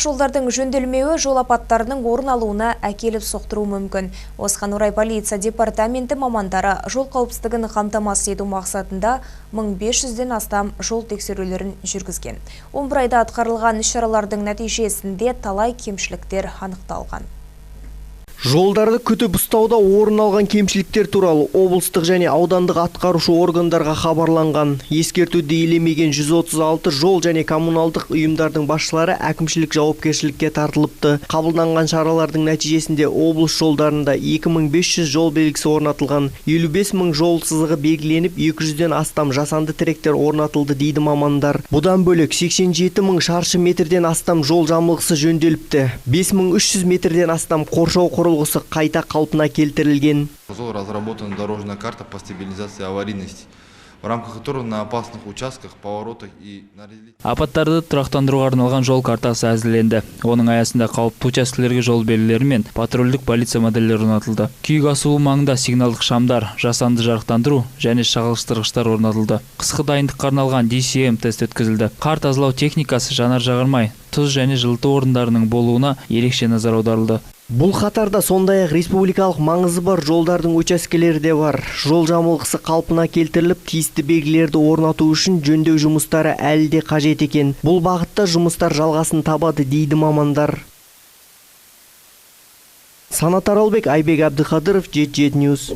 жолдардың жөнделмеуі жол апаттарының орын алуына әкеліп соқтыруы мүмкін. Осыған орай полиция департаменті мамандары жол қауіпсіздігін қамтамасыз ету мақсатында 1500-ден астам жол тексерулерін жүргізген. 11 айда атқарылған іс-шаралардың нәтижесінде талай кемшіліктер анықталған. Жолдарды күтіп ұстауда орын алған кемшіліктер туралы облыстық және аудандық атқарушы органдарға хабарланған. Ескертуді елемеген 136 жол және коммуналдық ұйымдардың басшылары әкімшілік жауапкершілікке тартылыпты. Қабылданған шаралардың нәтижесінде облыс жолдарында 2500 жол белгісі орнатылған, 55 мың жол сызығы белгіленіп, 200-ден астам жасанды тіректер орнатылды дейді мамандар. Бұдан бөлек 87 мың шаршы метрден астам жол жамылғысы жөнделіпті. 5300 метрден астам қоршау құрылғысы қайта қалпына келтірілген. Разработана дорожная карта по стабилизации аварийности, в рамках которой на опасных участках, поворотах и апаттарды тұрақтандыруға арналған жол картасы әзірленді. Оның аясында қауіпті учаскелерге жол белгілері мен патрульдік полиция модельдері орнатылды. Күйік асуы маңында сигналдық шамдар, жасанды жарықтандыру және шағылыстырғыштар орнатылды. Қысқы дайындыққа арналған DCM тест өткізілді. Қар тазалау техникасы, жанар-жағармай, тұз және жылыту орындарының болуына ерекше назар аударылды. Бұл қатарда сондай-ақ республикалық маңызы бар жолдардың учаскелері де бар. Жол жамылғысы қалпына келтіріліп, тиісті белгілерді орнату үшін жөндеу жұмыстары әлі де қажет екен. Бұл бағытта жұмыстар жалғасын табады дейді мамандар. Санат Аралбек, Айбек Абдықадыров, Jet News.